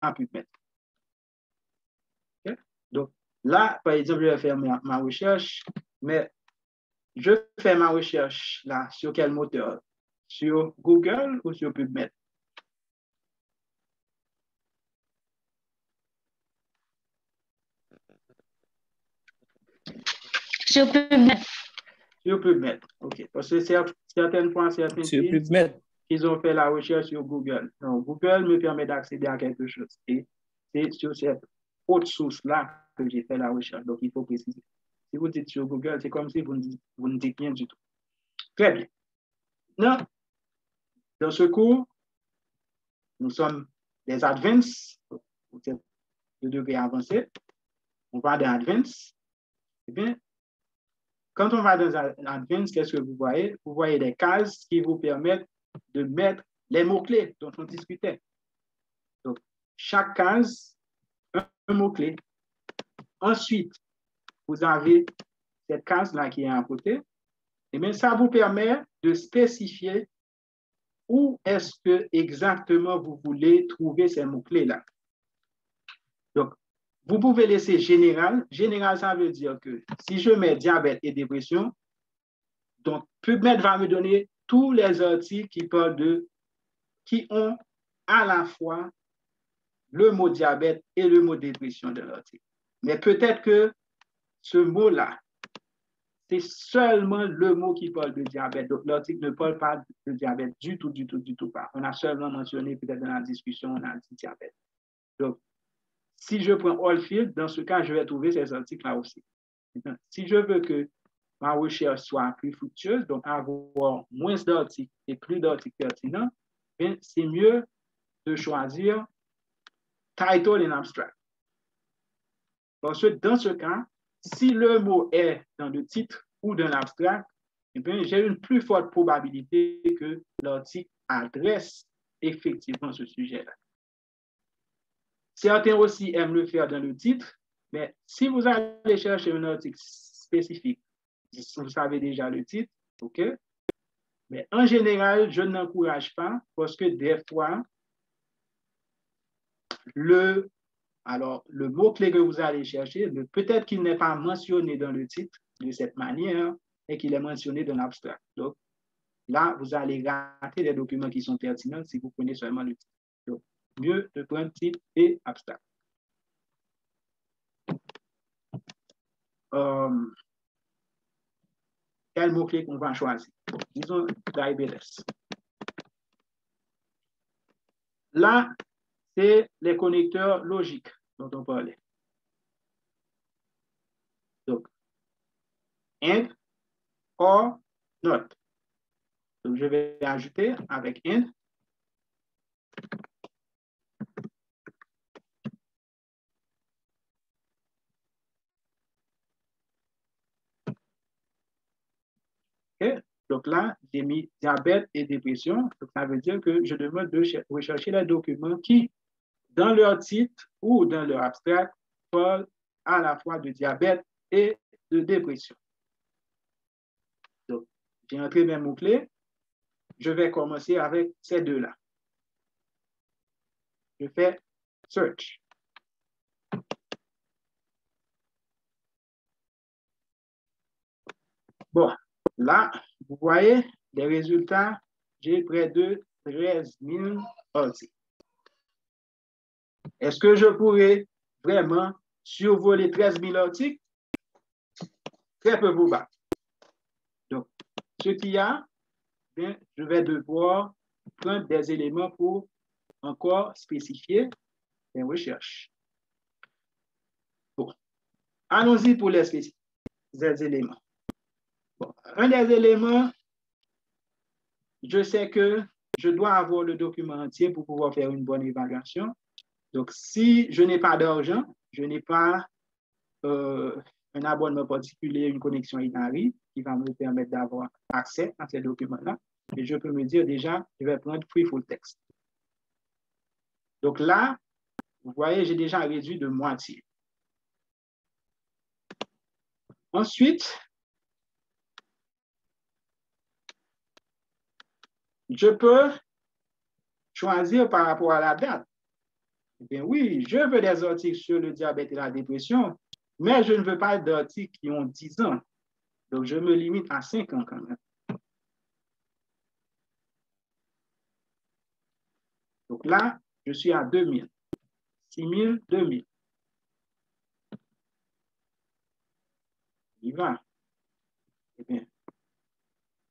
PubMed. Okay? Donc, là, par exemple, je vais faire ma recherche, mais je fais ma recherche là sur quel moteur? Sur Google ou sur PubMed? Sur PubMed. Sur PubMed, ok. Parce que certaines fois, certains Sur disent PubMed. qu'ils ont fait la recherche sur Google. Non, Google me permet d'accéder à quelque chose. Et c'est sur cette autre source-là que j'ai fait la recherche. Donc, il faut préciser. Si vous dites sur Google, c'est comme si vous ne dites rien du tout. Très bien. Non. Dans ce cours, nous sommes des advanced, de degré avancé. On va dans advanced. Eh bien, quand on va dans advanced, qu'est-ce que vous voyez? Vous voyez des cases qui vous permettent de mettre les mots-clés dont on discutait. Donc, chaque case, un mot-clé. Ensuite, vous avez cette case-là qui est à côté. Et bien, ça vous permet de spécifier où est-ce que exactement vous voulez trouver ces mots-clés-là. Donc, vous pouvez laisser général. Général, ça veut dire que si je mets diabète et dépression, donc PubMed va me donner tous les articles qui ont à la fois le mot diabète et le mot dépression de l'article. Mais peut-être que ce mot-là, c'est seulement le mot qui parle de diabète. Donc, l'article ne parle pas de diabète du tout pas. On a seulement mentionné, peut-être dans la discussion, on a dit diabète. Donc, si je prends Allfield, dans ce cas, je vais trouver ces articles-là aussi. Si je veux que ma recherche soit plus fructueuse, donc avoir moins d'articles et plus d'articles pertinents, c'est mieux de choisir title and abstract. Parce que dans ce cas, si le mot est dans le titre ou dans l'abstract, j'ai une plus forte probabilité que l'article adresse effectivement ce sujet-là. Certains aussi aiment le faire dans le titre, mais si vous allez chercher un article spécifique, vous savez déjà le titre, OK? Mais en général, je n'encourage pas parce que des fois, le mot-clé que vous allez chercher, peut-être qu'il n'est pas mentionné dans le titre de cette manière et qu'il est mentionné dans l'abstract. Donc, là, vous allez rater des documents qui sont pertinents si vous prenez seulement le titre. Donc, mieux de prendre titre et abstract. Quel mot-clé qu'on va choisir? Disons diabetes. Là, c'est les connecteurs logiques dont on parlait. Donc, and, or, not. Donc, je vais ajouter avec and. Okay. Donc là, j'ai mis diabète et dépression. Donc, ça veut dire que je demande de rechercher les documents qui, dans leur titre ou dans leur abstract, parlent à la fois de diabète et de dépression. Donc, j'ai entré mes mots-clés. Je vais commencer avec ces deux-là. Je fais search. Bon, là, vous voyez, les résultats, j'ai près de 13 000 articles. Est-ce que je pourrais vraiment survoler 13 000 articles? Très peu probable. Donc, ce qu'il y a, bien, je vais devoir prendre des éléments pour encore spécifier les recherches. Bon, allons-y pour les éléments. Bon, un des éléments, je sais que je dois avoir le document entier pour pouvoir faire une bonne évaluation. Donc, si je n'ai pas d'argent, je n'ai pas un abonnement particulier, une connexion Inari qui va me permettre d'avoir accès à ces documents-là. Et je peux me dire déjà, je vais prendre Free Full Text. Donc là, vous voyez, j'ai déjà réduit de moitié. Ensuite, je peux choisir par rapport à la date. Eh bien, oui, je veux des articles sur le diabète et la dépression, mais je ne veux pas d'articles qui ont 10 ans. Donc, je me limite à 5 ans quand même. Donc là, je suis à 2000. 6000, 2000. Il va. Eh bien,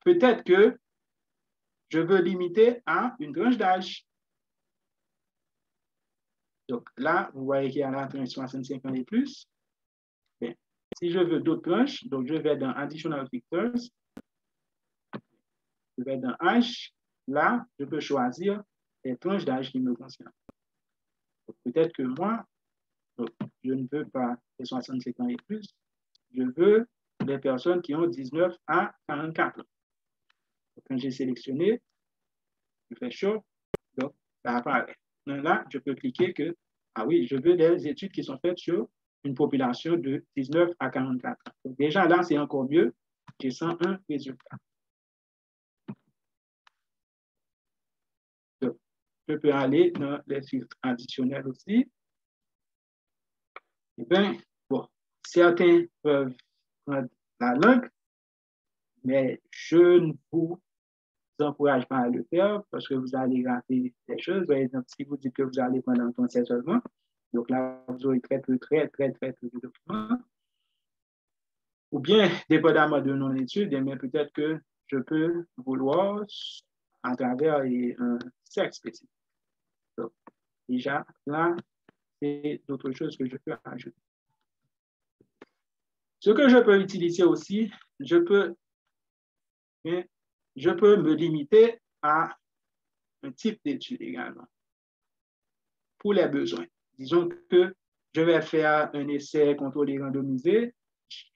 peut-être que je veux limiter à une tranche d'âge. Donc là, vous voyez qu'il y a la tranche 65 ans et plus. Bien, si je veux d'autres tranches, donc je vais dans Additional Factors. Je vais dans âge. Là, je peux choisir les tranches d'âge qui me concernent. Peut-être que moi, donc, je ne veux pas les 65 ans et plus. Je veux les personnes qui ont 19 à 44 ans. Donc, quand j'ai sélectionné, je fais chaud, donc ça apparaît. Donc là, je peux cliquer que, ah oui, je veux des études qui sont faites sur une population de 19 à 44 ans. Donc déjà là, c'est encore mieux. J'ai 101 résultats. Donc, je peux aller dans les filtres additionnels aussi. Eh bien, bon, certains peuvent prendre la langue, mais je ne vous encourage pas à le faire parce que vous allez rater des choses. Par exemple, si vous dites que vous allez prendre un français seulement, donc là, vous aurez très peu de documents. Ou bien, dépendamment de mon étude, mais peut-être que je peux vouloir à travers un sexe spécifique. Donc, déjà, là, c'est d'autres choses que je peux ajouter. Ce que je peux utiliser aussi, je peux me limiter à un type d'étude également pour les besoins. Disons que je vais faire un essai contrôlé randomisé.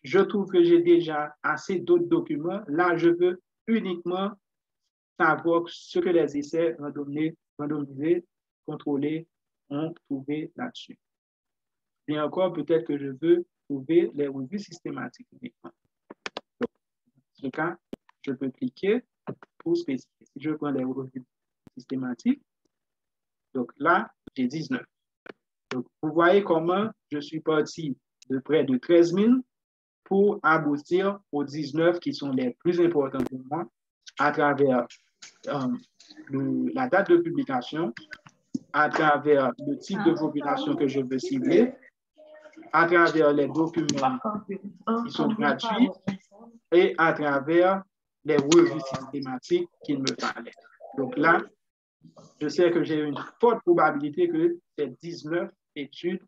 Je trouve que j'ai déjà assez d'autres documents. Là, je veux uniquement savoir ce que les essais randomisés, contrôlés ont trouvé là-dessus. Et encore, peut-être que je veux trouver les revues systématiques uniquement. Donc, dans ce cas, je peux cliquer pour spécifier. Si je prends les revues systématiques, donc là, j'ai 19. Donc, vous voyez comment je suis parti de près de 13 000 pour aboutir aux 19 qui sont les plus importants pour moi à travers la date de publication, à travers le type de population que je veux cibler, à travers les documents qui sont gratuits et à travers les revues systématiques qu'il me fallait. Donc là, je sais que j'ai une forte probabilité que ces 19 études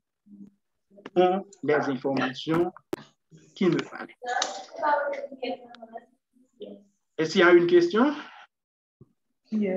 ont les informations qu'il me fallait. Est-ce qu'il y a une question? Yeah.